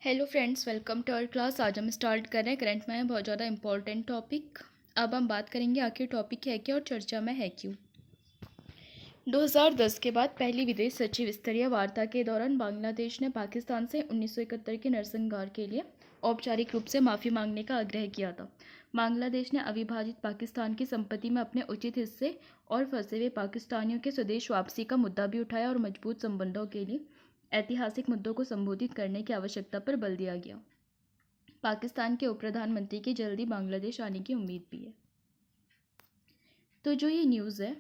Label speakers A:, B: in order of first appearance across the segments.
A: Hello friends, welcome to our class. आज हम start कर रहे हैं करंट में बहुत ज़्यादा इंपॉर्टेंट टॉपिक। अब हम बात करेंगे आखिर टॉपिक है क्या और चर्चा में है क्यों। 2010 के बाद पहली विदेश सचिव स्तरीय वार्ता के दौरान बांग्लादेश ने पाकिस्तान से 1971 के नरसंहार के लिए औपचारिक रूप से माफ़ी मांगने का आग्रह किया था। बांग्लादेश ने अविभाजित पाकिस्तान की संपत्ति में अपने उचित हिस्से और फंसे हुए पाकिस्तानियों के स्वदेश वापसी का मुद्दा भी उठाया और मजबूत संबंधों के लिए ऐतिहासिक मुद्दों को संबोधित करने की आवश्यकता पर बल दिया गया। पाकिस्तान के उप प्रधानमंत्री की जल्दी बांग्लादेश आने की उम्मीद भी है। तो जो ये न्यूज़ है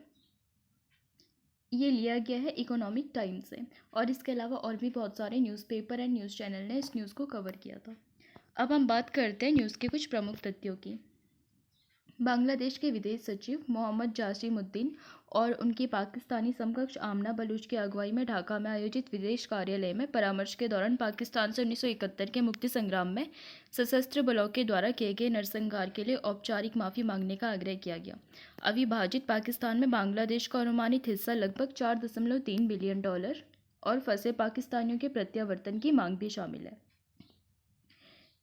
A: ये लिया गया है इकोनॉमिक टाइम्स से, और इसके अलावा और भी बहुत सारे न्यूज़पेपर एंड न्यूज़ चैनल ने इस न्यूज़ को कवर किया था। अब हम बात करते हैं न्यूज़ के कुछ प्रमुख तथ्यों की। बांग्लादेश के विदेश सचिव मोहम्मद जासिमुद्दीन और उनकी पाकिस्तानी समकक्ष आमना बलूच की अगुवाई में ढाका में आयोजित विदेश कार्यालय में परामर्श के दौरान पाकिस्तान से 1971 के मुक्ति संग्राम में सशस्त्र बलों के द्वारा किए गए नरसंहार के लिए औपचारिक माफ़ी मांगने का आग्रह किया गया। अविभाजित पाकिस्तान में बांग्लादेश का अनुमानित हिस्सा लगभग $4.3 बिलियन और फंसे पाकिस्तानियों के प्रत्यावर्तन की मांग भी शामिल है।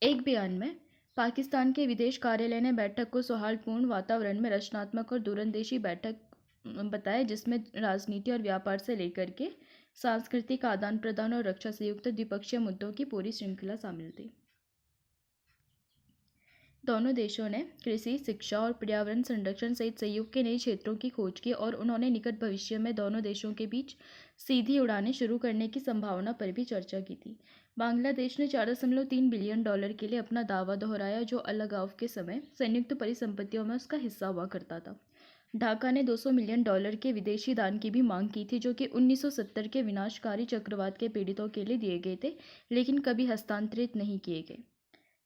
A: एक बयान में पाकिस्तान के विदेश कार्यालय ने बैठक को सौहार्दपूर्ण वातावरण में रचनात्मक और दूरंदेशी बैठक बताया, जिसमें राजनीति और व्यापार से लेकर के सांस्कृतिक आदान प्रदान और रक्षा संयुक्त द्विपक्षीय मुद्दों की पूरी श्रृंखला शामिल थी। दोनों देशों ने कृषि, शिक्षा और पर्यावरण संरक्षण सहित सहयोग के नए क्षेत्रों की खोज की और उन्होंने निकट भविष्य में दोनों देशों के बीच सीधी उड़ानें शुरू करने की संभावना पर भी चर्चा की थी। बांग्लादेश ने $4.3 बिलियन के लिए अपना दावा दोहराया, जो अलगाव के समय संयुक्त परिसंपत्तियों में उसका हिस्सा हुआ करता था। ढाका ने $200 मिलियन के विदेशी दान की भी मांग की थी, जो कि 1970 के विनाशकारी चक्रवात के पीड़ितों के लिए दिए गए थे, लेकिन कभी हस्तांतरित नहीं किए गए।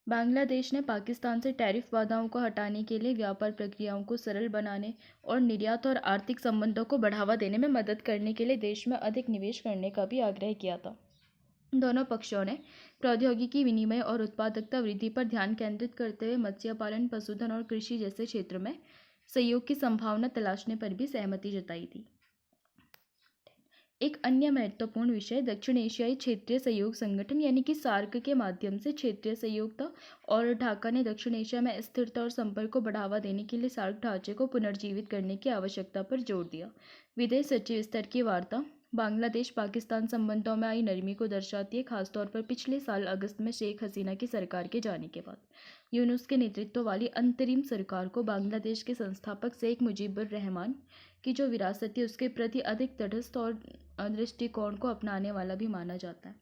A: बांग्लादेश ने पाकिस्तान से टैरिफ बाधाओं को हटाने के लिए व्यापार प्रक्रियाओं को सरल बनाने और निर्यात और आर्थिक संबंधों को बढ़ावा देने में मदद करने के लिए देश में अधिक निवेश करने का भी आग्रह किया था। दोनों पक्षों ने प्रौद्योगिकी विनिमय और उत्पादकता वृद्धि पर ध्यान केंद्रित करते हुए मत्स्य पालन, पशुधन और कृषि जैसे क्षेत्र में सहयोग की संभावना तलाशने पर भी सहमति जताई थी। एक अन्य महत्वपूर्ण विषय दक्षिण एशियाई क्षेत्रीय सहयोग संगठन यानी कि सार्क के माध्यम से क्षेत्रीय सहयोग था, और ढाका ने दक्षिण एशिया में स्थिरता और संपर्क को बढ़ावा देने के लिए सार्क ढांचे को पुनर्जीवित करने की आवश्यकता पर जोर दिया। विदेश सचिव स्तर की वार्ता बांग्लादेश पाकिस्तान संबंधों में आई नरमी को दर्शाती है, खासतौर पर पिछले साल अगस्त में शेख हसीना की सरकार के जाने के बाद यूनुस के नेतृत्व वाली अंतरिम सरकार को बांग्लादेश के संस्थापक शेख मुजीबुर रहमान की जो विरासत थी उसके प्रति अधिक तटस्थ और दृष्टिकोण को अपनाने वाला भी माना जाता है।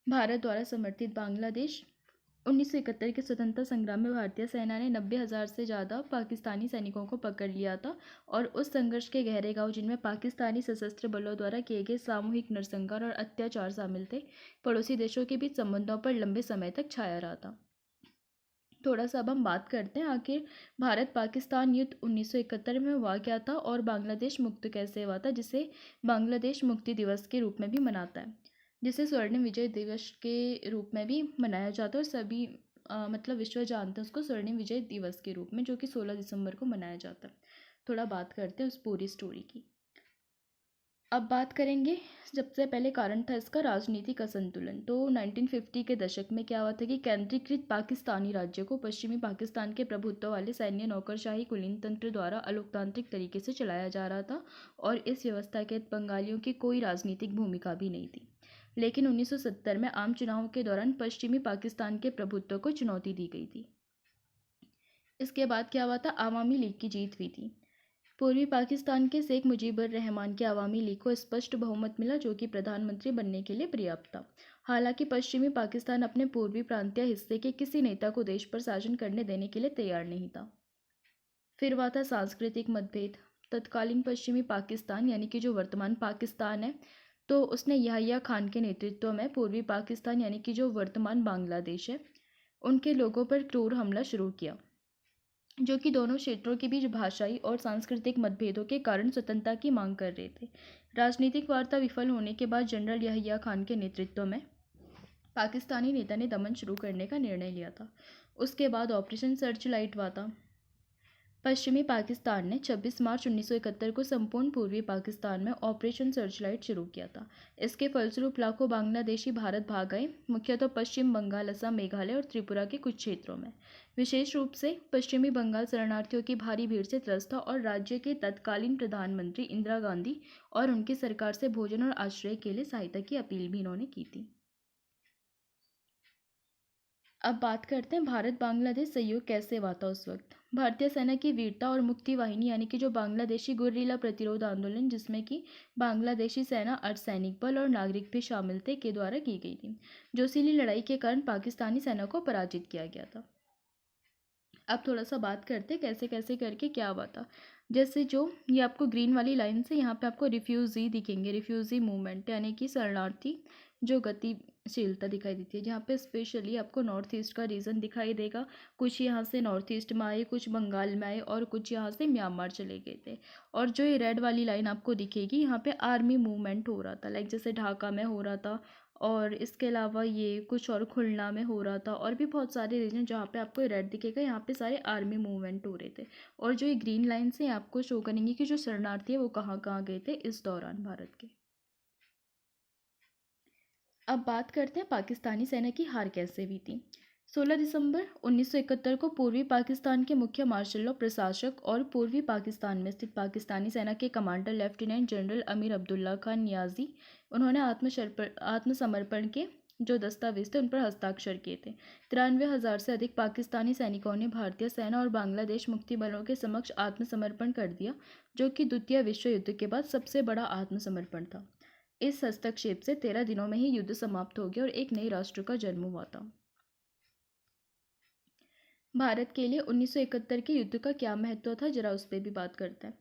A: भारत द्वारा समर्थित बांग्लादेश 1971 के स्वतंत्रता संग्राम में भारतीय सेना ने 90,000 से ज़्यादा पाकिस्तानी सैनिकों को पकड़ लिया था, और उस संघर्ष के गहरे गांव जिनमें पाकिस्तानी सशस्त्र बलों द्वारा किए गए सामूहिक नरसंहार और अत्याचार शामिल थे, पड़ोसी देशों के बीच संबंधों पर लंबे समय तक छाया रहा था। थोड़ा सा अब हम बात करते हैं आखिर भारत पाकिस्तान युद्ध 1971 में हुआ क्या था और बांग्लादेश मुक्त कैसे हुआ था, जिसे बांग्लादेश मुक्ति दिवस के रूप में भी मनाता है, जिसे स्वर्ण विजय दिवस के रूप में भी मनाया जाता है, और सभी मतलब विश्व जानते हैं उसको स्वर्णिम विजय दिवस के रूप में, जो कि 16 दिसंबर को मनाया जाता है। थोड़ा बात करते हैं उस पूरी स्टोरी की। अब बात करेंगे, सबसे पहले कारण था इसका राजनीतिक असंतुलन। तो 1950 के दशक में क्या हुआ था कि केंद्रीकृत पाकिस्तानी राज्य को पश्चिमी पाकिस्तान के प्रभुत्व वाले सैन्य नौकरशाही कुलीन तंत्र द्वारा अलोकतांत्रिक तरीके से चलाया जा रहा था, और इस व्यवस्था के तहत बंगालियों की कोई राजनीतिक भूमिका भी नहीं थी। लेकिन 1970 में आम चुनावों के दौरान पश्चिमी पाकिस्तान के प्रभुत्व को चुनौती दी गई थी। इसके बाद क्या हुआ था, आवामी लीग की जीत हुई थी। पूर्वी पाकिस्तान के शेख मुजीबुर रहमान के अवामी लीग को स्पष्ट बहुमत मिला, जो कि प्रधानमंत्री बनने के लिए पर्याप्त था। हालांकि पश्चिमी पाकिस्तान अपने पूर्वी प्रांतीय हिस्से के किसी नेता को देश पर शासन करने देने के लिए तैयार नहीं था। फिर हुआ था सांस्कृतिक मतभेद। तत्कालीन पश्चिमी पाकिस्तान यानी कि जो वर्तमान पाकिस्तान है, तो उसने याहिया खान के नेतृत्व में पूर्वी पाकिस्तान यानी कि जो वर्तमान बांग्लादेश है, उनके लोगों पर क्रूर हमला शुरू किया, जो कि दोनों क्षेत्रों के बीच भाषाई और सांस्कृतिक मतभेदों के कारण स्वतंत्रता की मांग कर रहे थे। राजनीतिक वार्ता विफल होने के बाद जनरल याहिया खान के नेतृत्व में पाकिस्तानी नेता ने दमन शुरू करने का निर्णय लिया था। उसके बाद ऑपरेशन सर्च लाइट हुआ था। पश्चिमी पाकिस्तान ने 26 मार्च 1971 को संपूर्ण पूर्वी पाकिस्तान में ऑपरेशन सर्चलाइट शुरू किया था। इसके फलस्वरूप लाखों बांग्लादेशी भारत भाग गए, मुख्यतः पश्चिम बंगाल, असम, मेघालय और त्रिपुरा के कुछ क्षेत्रों में। विशेष रूप से पश्चिमी बंगाल शरणार्थियों की भारी भीड़ से त्रस्त था और राज्य के तत्कालीन प्रधानमंत्री इंदिरा गांधी और उनकी सरकार से भोजन और आश्रय के लिए सहायता की अपील भी इन्होंने की थी। अब बात करते हैं भारत बांग्लादेश सहयोग कैसे हुआ था उस वक्त। भारतीय सेना की वीरता और मुक्ति वाहिनी यानी कि जो बांग्लादेशी गुर्रिला प्रतिरोध आंदोलन, जिसमें कि बांग्लादेशी सेना, अर्धसैनिक बल और नागरिक भी शामिल थे, के द्वारा की गई थी। जोशीली लड़ाई के कारण पाकिस्तानी सेना को पराजित किया गया था। अब थोड़ा सा बात करते हैं कैसे कैसे करके क्या हुआ था। जैसे जो ये आपको ग्रीन वाली लाइन से यहाँ पे आपको रिफ्यूज़ी दिखेंगे, रिफ्यूज़ी मूवमेंट यानी कि शरणार्थी जो गतिशीलता दिखाई देती है, जहाँ पे स्पेशली आपको नॉर्थ ईस्ट का रीजन दिखाई देगा। कुछ यहाँ से नॉर्थ ईस्ट में आए, कुछ बंगाल में आए और कुछ यहाँ से म्यांमार चले गए थे। और जो ये रेड वाली लाइन आपको दिखेगी, यहाँ पे आर्मी मूवमेंट हो रहा था, लाइक जैसे ढाका में हो रहा था, और इसके अलावा ये कुछ और खुलना में हो रहा था, और भी बहुत सारे रीजन जहाँ पे आपको रेड दिखेगा, यहाँ पे सारे आर्मी मूवमेंट हो रहे थे। और जो ये ग्रीन लाइन से आपको शो करेंगे कि जो शरणार्थी है वो कहाँ कहाँ गए थे इस दौरान भारत के। अब बात करते हैं पाकिस्तानी सेना की हार कैसे हुई थी। 16 दिसंबर 1971 को पूर्वी पाकिस्तान के मुख्य मार्शल लॉ प्रशासक और पूर्वी पाकिस्तान में स्थित पाकिस्तानी सेना के commander lieutenant general Amir Abdullah Khan Niazi, उन्होंने आत्मसमर्पण के जो दस्तावेज थे उन पर हस्ताक्षर किए थे। 93,000 से अधिक पाकिस्तानी सैनिकों ने भारतीय सेना और बांग्लादेश मुक्ति बलों के समक्ष आत्मसमर्पण कर दिया, जो कि द्वितीय विश्व युद्ध के बाद सबसे बड़ा आत्मसमर्पण था। इस हस्तक्षेप से 13 दिनों में ही युद्ध समाप्त हो गया और एक नए राष्ट्र का जन्म हुआ था। भारत के लिए 1971 के युद्ध का क्या महत्व था, जरा उस पर भी बात करते हैं।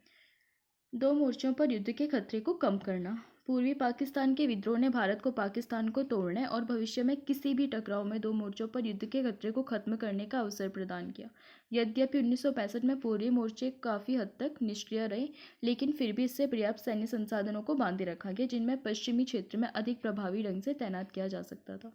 A: दो मोर्चों पर युद्ध के खतरे को कम करना। पूर्वी पाकिस्तान के विद्रोह ने भारत को पाकिस्तान को तोड़ने और भविष्य में किसी भी टकराव में दो मोर्चों पर युद्ध के खतरे को खत्म करने का अवसर प्रदान किया। यद्यपि 1965 में पूर्वी मोर्चे काफ़ी हद तक निष्क्रिय रहे, लेकिन फिर भी इससे पर्याप्त सैन्य संसाधनों को बांधे रखा गया, जिनमें पश्चिमी क्षेत्र में अधिक प्रभावी ढंग से तैनात किया जा सकता था।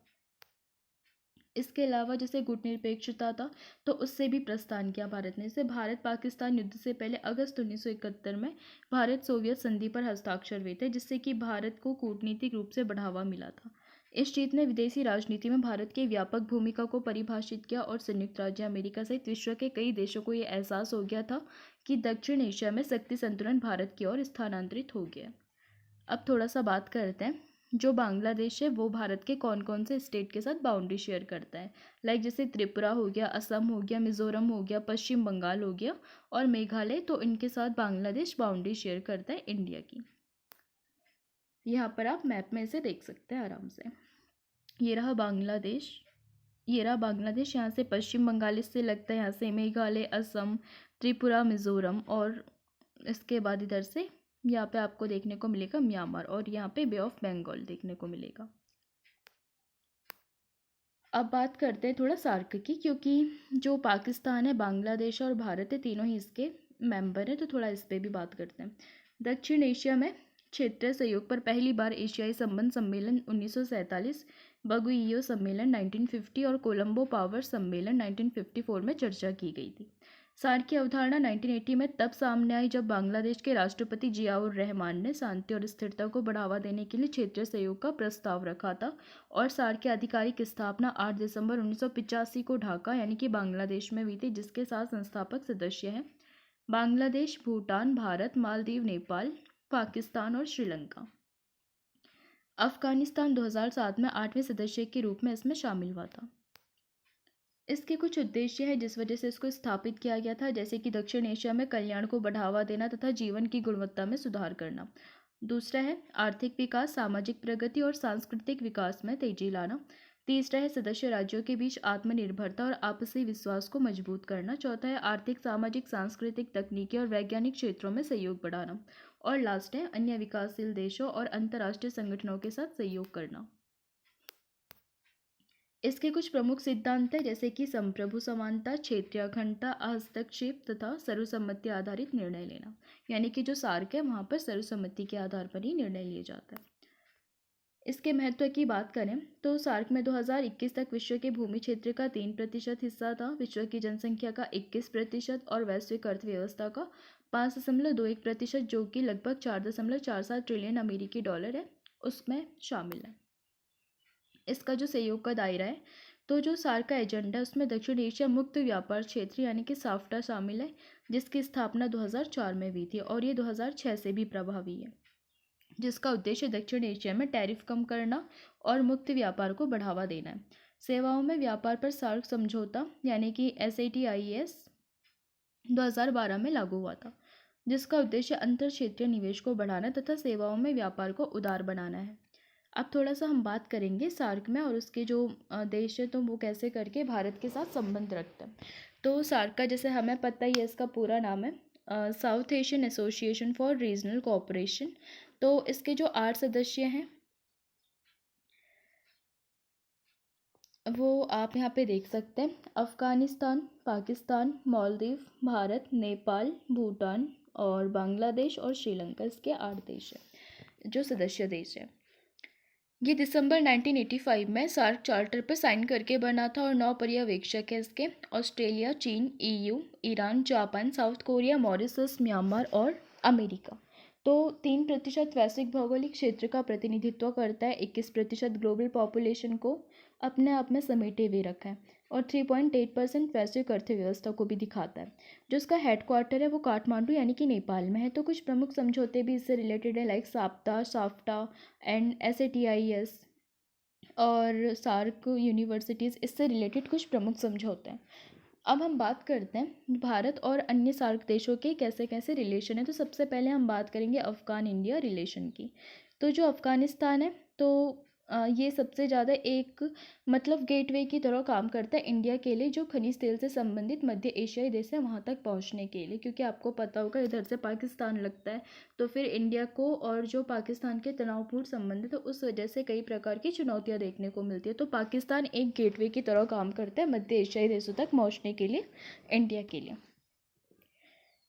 A: इसके अलावा जैसे गुटनिरपेक्षता था, तो उससे भी प्रस्थान किया भारत ने। जैसे भारत पाकिस्तान युद्ध से पहले अगस्त 1971 में भारत सोवियत संधि पर हस्ताक्षर हुए थे, जिससे कि भारत को कूटनीतिक रूप से बढ़ावा मिला था। इस जीत ने विदेशी राजनीति में भारत की व्यापक भूमिका को परिभाषित किया और संयुक्त राज्य अमेरिका सहित विश्व के कई देशों को यह एहसास हो गया था कि दक्षिण एशिया में शक्ति संतुलन भारत की ओर स्थानांतरित हो गया। अब थोड़ा सा बात करते हैं, जो बांग्लादेश है वो भारत के कौन कौन से स्टेट के साथ बाउंड्री शेयर करता है। लाइक जैसे त्रिपुरा हो गया, असम हो गया, मिजोरम हो गया, पश्चिम बंगाल हो गया और मेघालय, तो इनके साथ बांग्लादेश बाउंड्री शेयर करता है इंडिया की। यहाँ पर आप मैप में इसे देख सकते हैं आराम से। ये रहा बांग्लादेश, ये रहा बांग्लादेश, यहाँ से पश्चिम बंगाल इससे लगता है, यहाँ से मेघालय, असम, त्रिपुरा, मिजोरम, और इसके बाद इधर से यहाँ पे आपको देखने को मिलेगा म्यांमार, और यहाँ पे बे ऑफ बंगाल देखने को मिलेगा। अब बात करते हैं थोड़ा सार्क की, क्योंकि जो पाकिस्तान है, बांग्लादेश और भारत है, तीनों ही इसके मेंबर हैं, तो थोड़ा इस पर भी बात करते हैं। दक्षिण एशिया में क्षेत्रीय सहयोग पर पहली बार एशियाई संबंध सम्मेलन 1947, बगुइयो सम्मेलन 1950 और कोलंबो पावर सम्मेलन 1954 में चर्चा की गई थी। सार्क की अवधारणा 1980 में तब सामने आई जब बांग्लादेश के राष्ट्रपति जियाउर रहमान ने शांति और स्थिरता को बढ़ावा देने के लिए क्षेत्रीय सहयोग का प्रस्ताव रखा था, और सार्क की आधिकारिक स्थापना 8 दिसंबर 1985 को ढाका यानी कि बांग्लादेश में हुई थी, जिसके 7 संस्थापक सदस्य हैं बांग्लादेश, भूटान, भारत, मालदीव, नेपाल, पाकिस्तान और श्रीलंका। अफगानिस्तान 2007 में 8वें सदस्य के रूप में इसमें शामिल हुआ था। इसके कुछ उद्देश्य हैं जिस वजह से इसको स्थापित किया गया था, जैसे कि दक्षिण एशिया में कल्याण को बढ़ावा देना तथा जीवन की गुणवत्ता में सुधार करना। दूसरा है आर्थिक विकास, सामाजिक प्रगति और सांस्कृतिक विकास में तेजी लाना। तीसरा है सदस्य राज्यों के बीच आत्मनिर्भरता और आपसी विश्वास को मजबूत करना। चौथा है आर्थिक, सामाजिक, सांस्कृतिक, तकनीकी और वैज्ञानिक क्षेत्रों में सहयोग बढ़ाना। और लास्ट है अन्य विकासशील देशों और अंतर्राष्ट्रीय संगठनों के साथ सहयोग करना। इसके कुछ प्रमुख सिद्धांत हैं, जैसे कि संप्रभु समानता, क्षेत्रीय अखंडता, हस्तक्षेप तथा सर्वसम्मति आधारित निर्णय लेना। यानी कि जो सार्क है वहाँ पर सर्वसम्मति के आधार पर ही निर्णय लिए जाता है। इसके महत्व की बात करें तो सार्क में 2021 तक विश्व के भूमि क्षेत्र का 3% हिस्सा था, विश्व की जनसंख्या का 21% और वैश्विक अर्थव्यवस्था का 5.21%, जो कि लगभग 4.47 ट्रिलियन अमेरिकी डॉलर है, उसमें शामिल है। इसका जो सहयोग का दायरा है, तो जो सार्क का एजेंडा है उसमें दक्षिण एशिया मुक्त व्यापार क्षेत्र यानी कि साफ्टा शामिल है, जिसकी स्थापना 2004 में हुई थी और ये 2006 से भी प्रभावी है, जिसका उद्देश्य दक्षिण एशिया में टैरिफ कम करना और मुक्त व्यापार को बढ़ावा देना है। सेवाओं में व्यापार पर सार्क समझौता यानी कि SATIES 2012 में लागू हुआ था, जिसका उद्देश्य अंतर क्षेत्रीय निवेश को बढ़ाना तथा सेवाओं में व्यापार को उदार बनाना है। अब थोड़ा सा हम बात करेंगे सार्क में और उसके जो देश है तो वो कैसे करके भारत के साथ संबंध रखते हैं। तो सार्क का जैसे हमें पता ही है, इसका पूरा नाम है south Asian association for regional cooperation. तो इसके जो 8 सदस्य हैं वो आप यहाँ पे देख सकते हैं, अफ़गानिस्तान, पाकिस्तान, मालदीव, भारत, नेपाल, भूटान और बांग्लादेश और श्रीलंका, इसके 8 देश हैं जो सदस्य देश हैं। ये दिसंबर 1985 में सार्क चार्टर पर साइन करके बना था और 9 पर्यवेक्षक हैं इसके, ऑस्ट्रेलिया, चीन, EU, Iran, Japan, south Korea, Mauritius, Myanmar और अमेरिका। तो 3% वैश्विक भौगोलिक क्षेत्र का प्रतिनिधित्व करता है, 21% ग्लोबल पॉपुलेशन को अपने आप में समेटे हुए रखा है और 3.8% वैश्विक अर्थव्यवस्था को भी दिखाता है। जो इसका हेडक्वार्टर है वो काठमांडू यानी कि नेपाल में है। तो कुछ प्रमुख समझौते भी इससे रिलेटेड है, लाइक साफ्टा एंड SATIES और सार्क यूनिवर्सिटीज़, इससे रिलेटेड कुछ प्रमुख समझौते हैं। अब हम बात करते हैं भारत और अन्य सार्क देशों के कैसे कैसे रिलेशन है। तो सबसे पहले हम बात करेंगे अफ़गान इंडिया रिलेशन की। तो जो अफ़गानिस्तान है तो ये सबसे ज़्यादा एक मतलब गेटवे की तरह काम करता है इंडिया के लिए, जो खनिज तेल से संबंधित मध्य एशियाई देश है वहाँ तक पहुँचने के लिए, क्योंकि आपको पता होगा इधर से पाकिस्तान लगता है, तो फिर इंडिया को और जो पाकिस्तान के तनावपूर्ण संबंध है तो उस वजह से कई प्रकार की चुनौतियाँ देखने को मिलती है। तो पाकिस्तान एक गेटवे की तरह काम करता है मध्य एशियाई देशों तक पहुँचने के लिए इंडिया के लिए।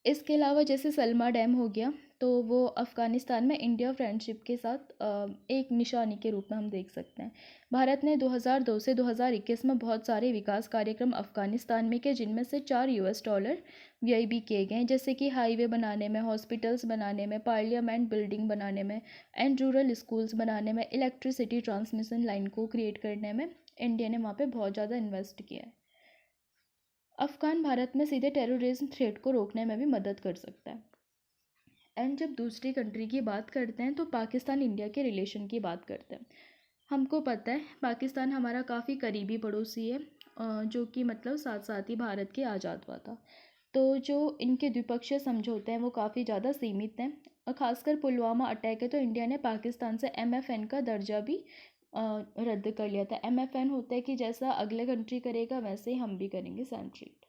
A: इसके अलावा जैसे सलमा डैम हो गया, तो वो अफ़गानिस्तान में इंडिया फ्रेंडशिप के साथ एक निशानी के रूप में हम देख सकते हैं। भारत ने 2002 से 2021 में बहुत सारे विकास कार्यक्रम अफ़गानिस्तान में किए, जिनमें से $4 व्यय भी किए गए हैं, जैसे कि हाईवे बनाने में, हॉस्पिटल्स बनाने में, पार्लियामेंट बिल्डिंग बनाने में एंड रूरल स्कूल्स बनाने में, इलेक्ट्रिसिटी ट्रांसमिशन लाइन को क्रिएट करने में इंडिया ने वहाँ पर बहुत ज़्यादा इन्वेस्ट किया है। अफ़गान भारत में सीधे टेररिज्म थ्रेट को रोकने में भी मदद कर सकता है। एंड जब दूसरी कंट्री की बात करते हैं तो पाकिस्तान इंडिया के रिलेशन की बात करते हैं। हमको पता है पाकिस्तान हमारा काफ़ी करीबी पड़ोसी है, जो कि मतलब साथ साथ ही भारत के आज़ाद हुआ था। तो जो इनके द्विपक्षीय समझौते हैं वो काफ़ी ज़्यादा सीमित हैं, और ख़ासकर पुलवामा अटैक है तो इंडिया ने पाकिस्तान से MFN का दर्जा भी रद्द कर लिया था। MFN होता है कि जैसा अगले कंट्री करेगा वैसे ही हम भी करेंगे सेम ट्रीट।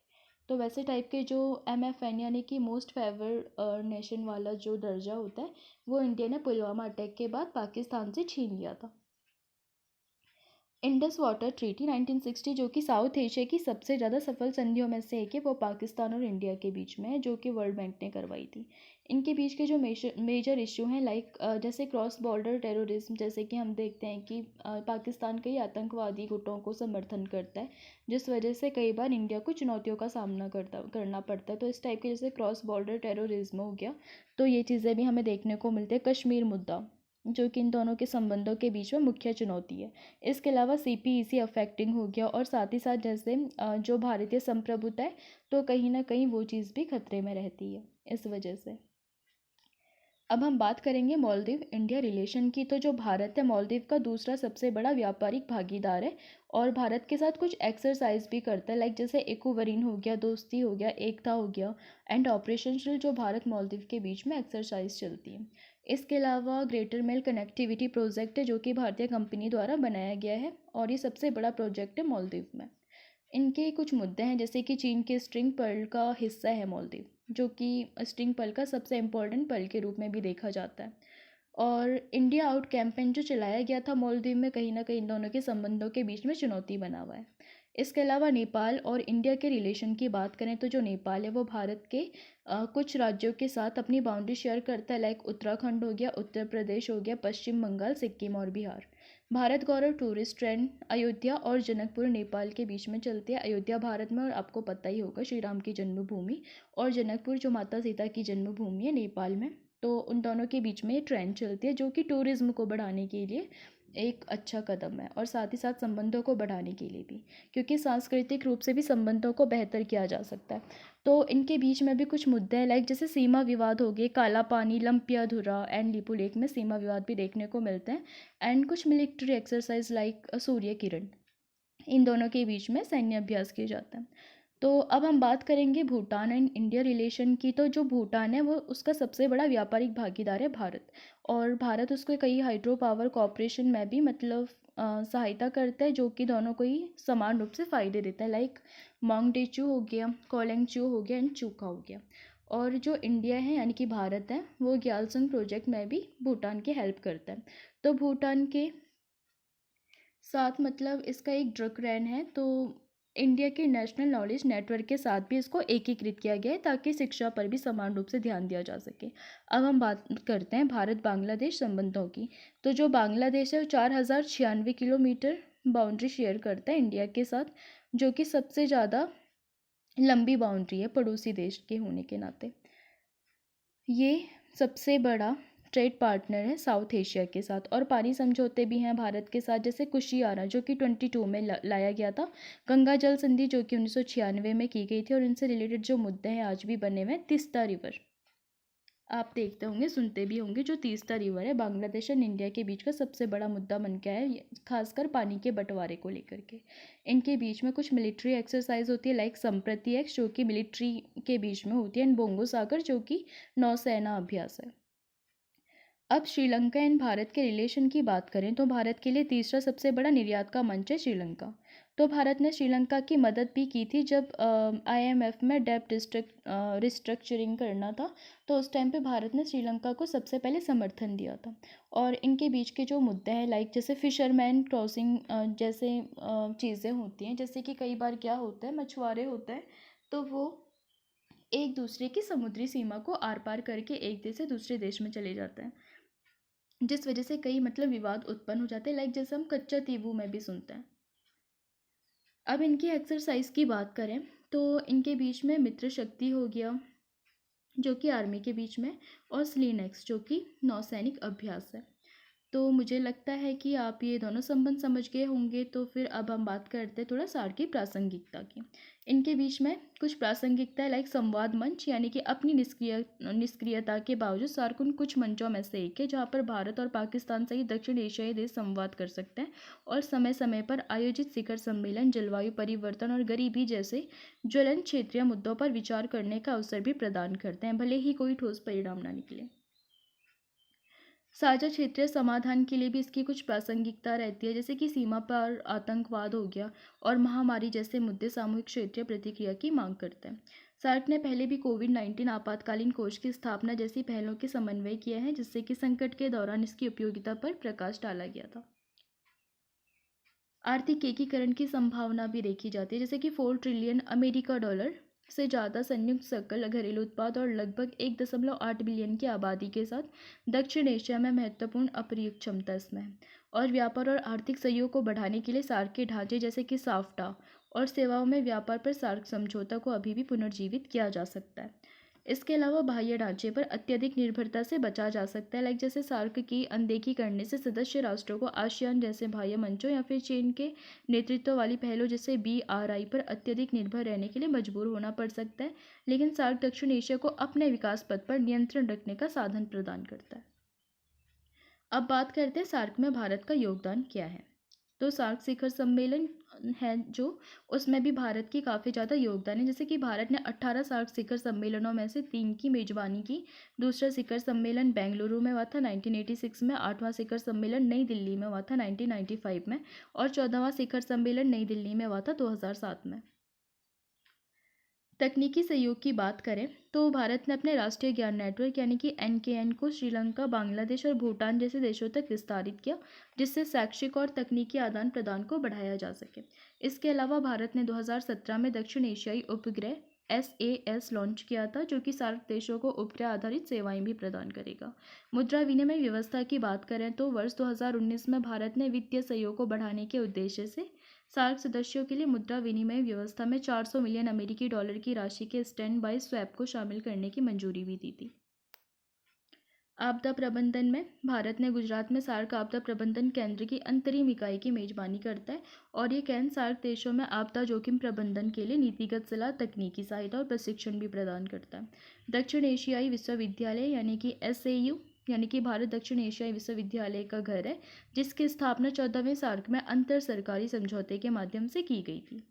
A: तो वैसे टाइप के जो MFN यानी कि मोस्ट फेवर्ड नेशन वाला जो दर्जा होता है वो इंडिया ने पुलवामा अटैक के बाद पाकिस्तान से छीन लिया था। इंडस वाटर ट्रीटी 1960, जो कि साउथ एशिया की सबसे ज़्यादा सफल संधियों में से एक है, वो पाकिस्तान और इंडिया के बीच में है, जो कि वर्ल्ड बैंक ने करवाई थी। इनके बीच के जो मेजर इशू हैं, लाइक जैसे क्रॉस बॉर्डर टेररिज्म, जैसे कि हम देखते हैं कि पाकिस्तान कई आतंकवादी गुटों को समर्थन करता है, जिस वजह से कई बार इंडिया को चुनौतियों का सामना करना पड़ता है। तो इस टाइप के जैसे क्रॉस बॉर्डर टेररिज्म हो गया, तो ये चीज़ें भी हमें देखने को मिलती है। कश्मीर मुद्दा, जो कि इन दोनों के संबंधों के बीच में मुख्य चुनौती है। इसके अलावा CPEC अफेक्टिंग हो गया, और साथ ही साथ जैसे जो भारतीय संप्रभुता है तो कहीं ना कहीं वो चीज़ भी खतरे में रहती है इस वजह से। अब हम बात करेंगे मालदीव इंडिया रिलेशन की। तो जो भारत है मालदीव का दूसरा सबसे बड़ा व्यापारिक भागीदार है और भारत के साथ कुछ एक्सरसाइज भी करता है, लाइक जैसे इकोवरीन हो गया, दोस्ती हो गया, एकता हो गया एंड ऑपरेशन शिल, जो भारत मालदीव के बीच में एक्सरसाइज चलती है। इसके अलावा ग्रेटर मेल कनेक्टिविटी प्रोजेक्ट है, जो कि भारतीय कंपनी द्वारा बनाया गया है और ये सबसे बड़ा प्रोजेक्ट है मालदीव में। इनके कुछ मुद्दे हैं, जैसे कि चीन के स्ट्रिंग पर्ल का हिस्सा है मालदीव, जो कि स्ट्रिंग पर्ल का सबसे इम्पोर्टेंट पर्ल के रूप में भी देखा जाता है। और इंडिया आउट कैंपेन जो चलाया गया था मालदीव में, कहीं ना कहीं इन दोनों के संबंधों के बीच में चुनौती बना हुआ है। इसके अलावा नेपाल और इंडिया के रिलेशन की बात करें तो जो नेपाल है वो भारत के कुछ राज्यों के साथ अपनी बाउंड्री शेयर करता है, लाइक उत्तराखंड हो गया, उत्तर प्रदेश हो गया, पश्चिम बंगाल, सिक्किम और बिहार। भारत गौरव टूरिस्ट ट्रेन अयोध्या और जनकपुर नेपाल के बीच में चलती है। अयोध्या भारत में, और आपको पता ही होगा, श्री राम की जन्मभूमि, और जनकपुर जो माता सीता की जन्मभूमि है नेपाल में। तो उन दोनों के बीच में ये ट्रेन चलती है, जो कि टूरिज्म को बढ़ाने के लिए एक अच्छा कदम है, और साथ ही साथ संबंधों को बढ़ाने के लिए भी, क्योंकि सांस्कृतिक रूप से भी संबंधों को बेहतर किया जा सकता है। तो इनके बीच में भी कुछ मुद्दे हैं, लाइक जैसे सीमा विवाद हो गए, काला पानी, लंपिया धुरा एंड लिपू लेक में सीमा विवाद भी देखने को मिलते हैं। एंड कुछ military exercise like Surya Kiran, इन दोनों के बीच में सैन्य अभ्यास किए जाते हैं। तो अब हम बात करेंगे भूटान एंड इंडिया रिलेशन की। तो जो भूटान है वो उसका सबसे बड़ा व्यापारिक भागीदार है भारत, और भारत उसको कई हाइड्रो पावर कॉरपोरेशन में भी मतलब सहायता करता है, जो कि दोनों को ही समान रूप से फ़ायदे देता है, लाइक मोंगडेचू हो गया, कोलेंगचू हो गया एंड चूका हो गया। और जो इंडिया है यानी कि भारत है, वो ग्यालसंग प्रोजेक्ट में भी भूटान की हेल्प करता है। तो भूटान के साथ मतलब इसका एक ड्रग रैन है, तो इंडिया के नेशनल नॉलेज नेटवर्क के साथ भी इसको एकीकृत किया गया है, ताकि शिक्षा पर भी समान रूप से ध्यान दिया जा सके। अब हम बात करते हैं भारत बांग्लादेश संबंधों की। तो जो बांग्लादेश है वो 4096 किलोमीटर बाउंड्री शेयर करता है इंडिया के साथ, जो कि सबसे ज़्यादा लंबी बाउंड्री है पड़ोसी देश के होने के नाते। ये सबसे बड़ा ट्रेड पार्टनर है साउथ एशिया के साथ, और पानी समझौते भी हैं भारत के साथ, जैसे कुशियारा जो कि 22 में लाया गया था, गंगा जल संधि जो कि 1996 में की गई थी, और इनसे रिलेटेड जो मुद्दे हैं आज भी बने हुए हैं। तीस्ता रिवर आप देखते होंगे, सुनते भी होंगे, जो तीस्ता रिवर है बांग्लादेश और इंडिया के बीच का सबसे बड़ा मुद्दा बन गया है, खासकर पानी के बंटवारे को लेकर के। इनके बीच में कुछ मिलिट्री एक्सरसाइज होती है, लाइक संप्रति एक्स जो कि मिलिट्री के बीच में होती है, एंड बोंगो सागर जो कि नौसेना अभ्यास है। अब श्रीलंका एंड भारत के रिलेशन की बात करें तो भारत के लिए तीसरा सबसे बड़ा निर्यात का मंच है श्रीलंका। तो भारत ने श्रीलंका की मदद भी की थी जब आईएमएफ में डेब्ट रिस्ट्रक्चरिंग करना था, तो उस टाइम पे भारत ने श्रीलंका को सबसे पहले समर्थन दिया था। और इनके बीच के जो मुद्दे हैं, लाइक जैसे फिशरमैन क्रॉसिंग जैसे चीज़ें होती हैं, जैसे कि कई बार क्या होता है, मछुआरे होते हैं तो वो एक दूसरे की समुद्री सीमा को आर पार करके एक देश से दूसरे देश में चले जाते हैं, जिस वजह से कई मतलब विवाद उत्पन्न हो जाते हैं, लाइक जैसे हम कच्चा तीबू में भी सुनते हैं। अब इनकी एक्सरसाइज की बात करें तो इनके बीच में मित्र शक्ति हो गया जो कि आर्मी के बीच में, और स्लीनेक्स जो कि नौसैनिक अभ्यास है। तो मुझे लगता है कि आप ये दोनों संबंध समझ गए होंगे। तो फिर अब हम बात करते हैं थोड़ा सार की प्रासंगिकता की। इनके बीच में कुछ प्रासंगिकता है, लाइक संवाद मंच, यानी कि अपनी निष्क्रियता के बावजूद सार्क उन कुछ मंचों में से एक है जहाँ पर भारत और पाकिस्तान सहित दक्षिण एशियाई देश संवाद कर सकते हैं, और समय समय पर आयोजित शिखर सम्मेलन जलवायु परिवर्तन और गरीबी जैसे ज्वलन क्षेत्रीय मुद्दों पर विचार करने का अवसर भी प्रदान करते हैं, भले ही कोई ठोस परिणाम ना निकले। साझा क्षेत्रीय समाधान के लिए भी इसकी कुछ प्रासंगिकता रहती है, जैसे कि सीमा पर आतंकवाद हो गया और महामारी जैसे मुद्दे सामूहिक क्षेत्रीय प्रतिक्रिया की मांग करते हैं। सार्क ने पहले भी कोविड-19 आपातकालीन कोष की स्थापना जैसी पहलों के समन्वय किया है, जिससे कि संकट के दौरान इसकी उपयोगिता पर प्रकाश डाला गया था। आर्थिक एकीकरण की संभावना भी देखी जाती है, जैसे कि 4 ट्रिलियन अमेरिका डॉलर से ज़्यादा संयुक्त सकल घरेलू उत्पाद और लगभग 1.8 बिलियन की आबादी के साथ दक्षिण एशिया में महत्वपूर्ण अप्रयुक्त क्षमता इसमें है। और व्यापार और आर्थिक सहयोग को बढ़ाने के लिए सार्क के ढांचे जैसे कि साफ्टा और सेवाओं में व्यापार पर सार्क समझौता को अभी भी पुनर्जीवित किया जा सकता है। इसके अलावा बाह्य ढांचे पर अत्यधिक निर्भरता से बचा जा सकता है, लाइक जैसे सार्क की अनदेखी करने से सदस्य राष्ट्रों को आसियान जैसे बाह्य मंचों या फिर चीन के नेतृत्व वाली पहलों जैसे BRI पर अत्यधिक निर्भर रहने के लिए मजबूर होना पड़ सकता है। लेकिन सार्क दक्षिण एशिया को अपने विकास पथ पर नियंत्रण रखने का साधन प्रदान करता है। अब बात करते हैं सार्क में भारत का योगदान क्या है। तो सार्क शिखर सम्मेलन है जो, उसमें भी भारत की काफ़ी ज़्यादा योगदान है, जैसे कि भारत ने 18 सार्क शिखर सम्मेलनों में से 3 की मेजबानी की। दूसरा शिखर सम्मेलन बेंगलुरु में हुआ था 1986 में, 8वां शिखर सम्मेलन नई दिल्ली में हुआ था 1995 में, और 14वां शिखर सम्मेलन नई दिल्ली में हुआ था 2007 में। तकनीकी सहयोग की बात करें तो भारत ने अपने राष्ट्रीय ज्ञान नेटवर्क यानी कि NKN को श्रीलंका, बांग्लादेश और भूटान जैसे देशों तक विस्तारित किया, जिससे शैक्षिक और तकनीकी आदान प्रदान को बढ़ाया जा सके। इसके अलावा भारत ने 2017 में दक्षिण एशियाई उपग्रह SAS लॉन्च किया था, जो कि सार्क देशों को उपग्रह आधारित सेवाएं भी प्रदान करेगा। मुद्रा विनिमय व्यवस्था की बात करें तो वर्ष 2019 में भारत ने वित्तीय सहयोग को बढ़ाने के उद्देश्य से सार्क सदस्यों के लिए मुद्रा विनिमय व्यवस्था में 400 मिलियन अमेरिकी डॉलर की राशि के स्टैंड बाय स्वैप को शामिल करने की मंजूरी भी दी थी। आपदा प्रबंधन में भारत ने गुजरात में सार्क आपदा प्रबंधन केंद्र की अंतरिम इकाई की मेजबानी करता है और ये केंद्र सार्क देशों में आपदा जोखिम प्रबंधन के लिए नीतिगत सलाह, तकनीकी सहायता और प्रशिक्षण भी प्रदान करता है। दक्षिण एशियाई विश्वविद्यालय यानी कि SAU यानी कि भारत दक्षिण एशियाई विश्वविद्यालय का घर है, जिसकी स्थापना 14वें सार्क में अंतर सरकारी समझौते के माध्यम से की गई थी।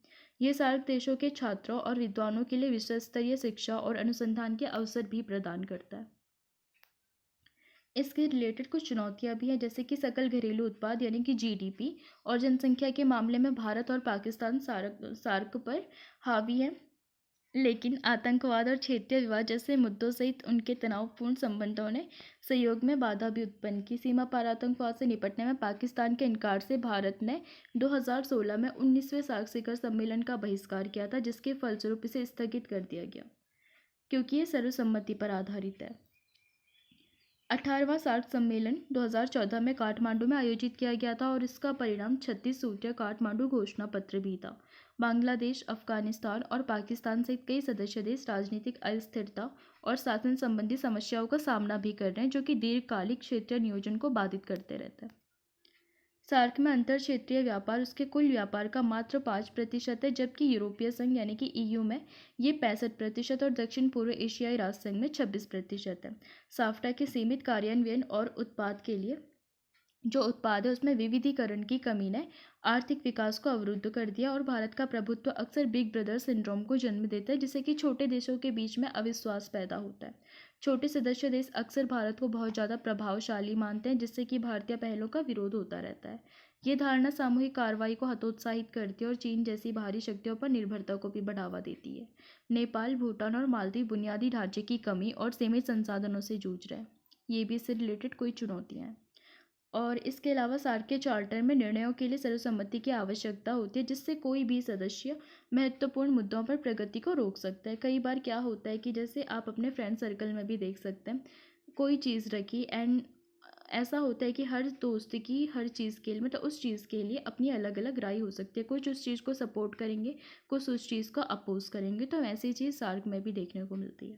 A: ये सार्क देशों के छात्रों और विद्वानों के लिए विश्व स्तरीय शिक्षा और अनुसंधान के अवसर भी प्रदान करता है। इसके रिलेटेड कुछ चुनौतियां भी हैं, जैसे कि सकल घरेलू उत्पाद यानी कि GDP और जनसंख्या के मामले में भारत और पाकिस्तान सार्क पर हावी है, लेकिन आतंकवाद और क्षेत्रीय विवाद जैसे मुद्दों सहित उनके तनावपूर्ण संबंधों ने सहयोग में बाधा भी उत्पन्न की। सीमा पार आतंकवाद से निपटने में पाकिस्तान के इनकार से भारत ने 2016 में 19वें सार्क शिखर सम्मेलन का बहिष्कार किया था, जिसके फलस्वरूप इसे स्थगित कर दिया गया क्योंकि ये सर्वसम्मति पर आधारित है। 18वां सार्क सम्मेलन 2014 में काठमांडू में आयोजित किया गया था और इसका परिणाम 36 सूत्रीय काठमांडू घोषणा पत्र भी था। बांग्लादेश, अफगानिस्तान और पाकिस्तान सहित कई सदस्य देश राजनीतिक अस्थिरता और शासन संबंधी समस्याओं का सामना भी कर रहे हैं, जो कि दीर्घकालिक क्षेत्रीय नियोजन को बाधित करते रहते हैं। सार्क में अंतर क्षेत्रीय व्यापार उसके कुल व्यापार का मात्र 5% है, जबकि यूरोपीय संघ यानी कि EU में ये 65% और दक्षिण पूर्व एशियाई राष्ट्र संघ में 26% है। साफ्टा के सीमित कार्यान्वयन और उत्पाद के लिए जो उत्पाद है उसमें विविधीकरण की कमी ने आर्थिक विकास को अवरुद्ध कर दिया और भारत का प्रभुत्व अक्सर बिग ब्रदर सिंड्रोम को जन्म देता है, जिससे कि छोटे देशों के बीच में अविश्वास पैदा होता है। छोटे सदस्य देश अक्सर भारत को बहुत ज़्यादा प्रभावशाली मानते हैं, जिससे कि भारतीय पहलों का विरोध होता रहता है। ये धारणा सामूहिक कार्रवाई को हतोत्साहित करती है और चीन जैसी बाहरी शक्तियों पर निर्भरता को भी बढ़ावा देती है। नेपाल, भूटान और मालदीव बुनियादी ढांचे की कमी और सीमित संसाधनों से जूझ रहे हैं। ये भी इससे रिलेटेड कोई चुनौतियाँ हैं। और इसके अलावा सार्क के चार्टर में निर्णयों के लिए सर्वसम्मति की आवश्यकता होती है, जिससे कोई भी सदस्य महत्वपूर्ण मुद्दों पर प्रगति को रोक सकता है। कई बार क्या होता है कि जैसे आप अपने फ्रेंड सर्कल में भी देख सकते हैं, कोई चीज़ रखी एंड ऐसा होता है कि हर दोस्त की हर चीज़ के लिए मतलब उस चीज़ के लिए अपनी अलग अलग राय हो सकती है। कुछ उस चीज़ को सपोर्ट करेंगे, कुछ उस चीज़ को अपोज करेंगे, तो ऐसी चीज़ सार्क में भी देखने को मिलती है।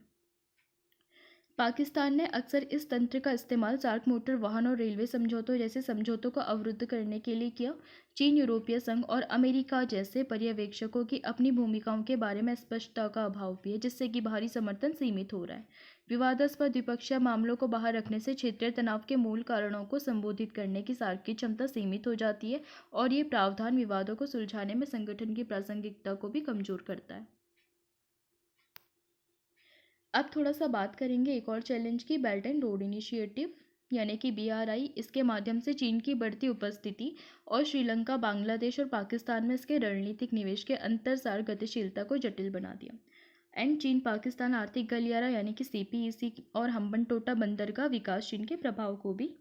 A: पाकिस्तान ने अक्सर इस तंत्र का इस्तेमाल सार्क मोटर वाहन और रेलवे समझौतों जैसे समझौतों को अवरुद्ध करने के लिए किया। चीन, यूरोपीय संघ और अमेरिका जैसे पर्यवेक्षकों की अपनी भूमिकाओं के बारे में स्पष्टता का अभाव भी है, जिससे कि बाहरी समर्थन सीमित हो रहा है। विवादास्पद द्विपक्षीय मामलों को बाहर रखने से क्षेत्रीय तनाव के मूल कारणों को संबोधित करने की सार्क की क्षमता सीमित हो जाती है और ये प्रावधान विवादों को सुलझाने में संगठन की प्रासंगिकता को भी कमजोर करता है। अब थोड़ा सा बात करेंगे एक और चैलेंज की, बेल्ट एंड रोड इनिशिएटिव यानी कि BRI। इसके माध्यम से चीन की बढ़ती उपस्थिति और श्रीलंका, बांग्लादेश और पाकिस्तान में इसके रणनीतिक निवेश के अंतर सार्क गतिशीलता को जटिल बना दिया। एंड चीन पाकिस्तान आर्थिक गलियारा यानी कि CPEC और हम्बनटोटा बंदरगाह विकास चीन के प्रभाव को भी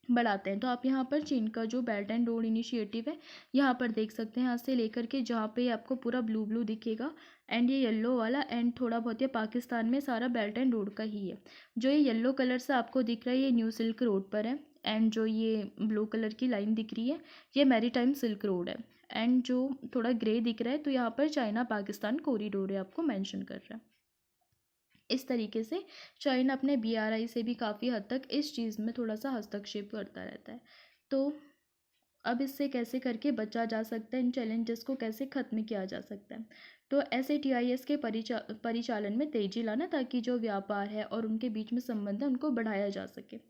A: बढ़ाते हैं। तो आप यहाँ पर चीन का जो बेल्ट एंड रोड इनिशिएटिव है यहाँ पर देख सकते हैं, यहाँ से लेकर के जहाँ पे आपको पूरा ब्लू ब्लू दिखेगा एंड ये येलो वाला एंड थोड़ा बहुत ये पाकिस्तान में सारा बेल्ट एंड रोड का ही है। जो ये येलो कलर से आपको दिख रहा है ये न्यू सिल्क रोड पर है एंड जो ये ब्लू कलर की लाइन दिख रही है ये मैरीटाइम सिल्क रोड है एंड जो थोड़ा ग्रे दिख रहा है तो यहाँ पर चाइना पाकिस्तान कॉरिडोर है, आपको मैंशन कर रहा है। इस तरीके से चाइना अपने BRI से भी काफ़ी हद तक इस चीज़ में थोड़ा सा हस्तक्षेप करता रहता है। तो अब इससे कैसे करके बचा जा सकता है, इन चैलेंजेस को कैसे ख़त्म किया जा सकता है, तो ऐसे TIS के परिचालन में तेज़ी लाना ताकि जो व्यापार है और उनके बीच में संबंध है उनको बढ़ाया जा सके।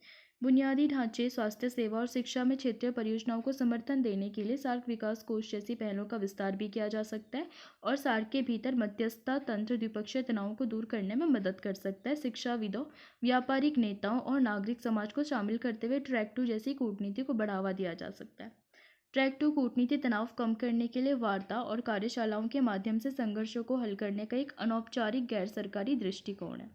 A: बुनियादी ढांचे, स्वास्थ्य सेवा और शिक्षा में क्षेत्रीय परियोजनाओं को समर्थन देने के लिए सार्क विकास कोष जैसी पहलों का विस्तार भी किया जा सकता है और सार्क के भीतर मध्यस्थता तंत्र द्विपक्षीय तनावों को दूर करने में मदद कर सकता है। शिक्षाविदों, व्यापारिक नेताओं और नागरिक समाज को शामिल करते हुए ट्रैक 2 जैसी कूटनीति को बढ़ावा दिया जा सकता है। ट्रैक 2 कूटनीति तनाव कम करने के लिए वार्ता और कार्यशालाओं के माध्यम से संघर्षों को हल करने का एक अनौपचारिक गैर सरकारी दृष्टिकोण है।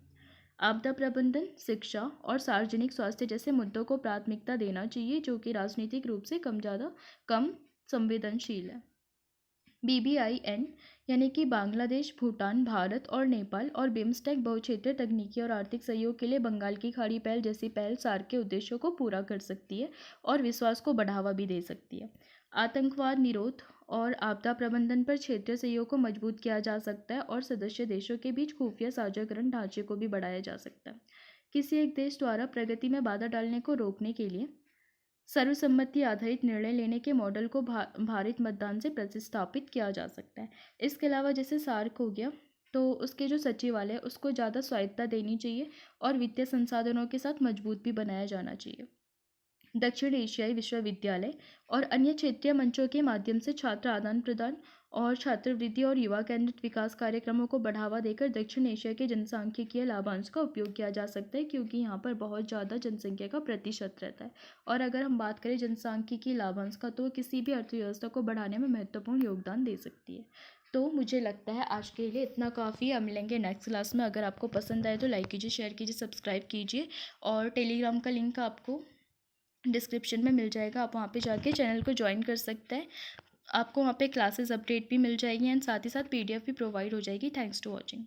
A: आपदा प्रबंधन, शिक्षा और सार्वजनिक स्वास्थ्य जैसे मुद्दों को प्राथमिकता देना चाहिए, जो कि राजनीतिक रूप से कम संवेदनशील है। BBIN यानी कि बांग्लादेश, भूटान, भारत और नेपाल और बिम्स्टेक बहुक्षेत्रीय तकनीकी और आर्थिक सहयोग के लिए बंगाल की खाड़ी पहल जैसी पहल सार्क के उद्देश्यों को पूरा कर सकती है और विश्वास को बढ़ावा भी दे सकती है। आतंकवाद निरोध और आपदा प्रबंधन पर क्षेत्रीय सहयोग को मजबूत किया जा सकता है और सदस्य देशों के बीच खुफिया साझाकरण ढांचे को भी बढ़ाया जा सकता है। किसी एक देश द्वारा प्रगति में बाधा डालने को रोकने के लिए सर्वसम्मति आधारित निर्णय लेने के मॉडल को भारित मतदान से प्रतिस्थापित किया जा सकता है। इसके अलावा जैसे सार्क हो गया, तो उसके जो सचिवालय उसको ज़्यादा स्वायत्तता देनी चाहिए और वित्तीय संसाधनों के साथ मजबूत भी बनाया जाना चाहिए। दक्षिण एशियाई विश्वविद्यालय और अन्य क्षेत्रीय मंचों के माध्यम से छात्र आदान प्रदान और छात्रवृत्ति और युवा केंद्रित विकास कार्यक्रमों को बढ़ावा देकर दक्षिण एशिया के जनसांख्यिकीय लाभांश का उपयोग किया जा सकता है, क्योंकि यहाँ पर बहुत ज़्यादा जनसंख्या का प्रतिशत रहता है। और अगर हम बात करें जनसांख्यिकीय लाभांश का, तो किसी भी अर्थव्यवस्था को बढ़ाने में महत्वपूर्ण योगदान दे सकती है। तो मुझे लगता है आज के लिए इतना काफ़ी है। हम मिलेंगे नेक्स्ट क्लास में। अगर आपको पसंद आए तो लाइक कीजिए, शेयर कीजिए, सब्सक्राइब कीजिए और टेलीग्राम का लिंक आपको डिस्क्रिप्शन में मिल जाएगा। आप वहाँ पे जाके चैनल को ज्वाइन कर सकते हैं। आपको वहाँ पे क्लासेस अपडेट भी मिल जाएगी एंड साथ ही साथ PDF भी प्रोवाइड हो जाएगी। Thanks to watching.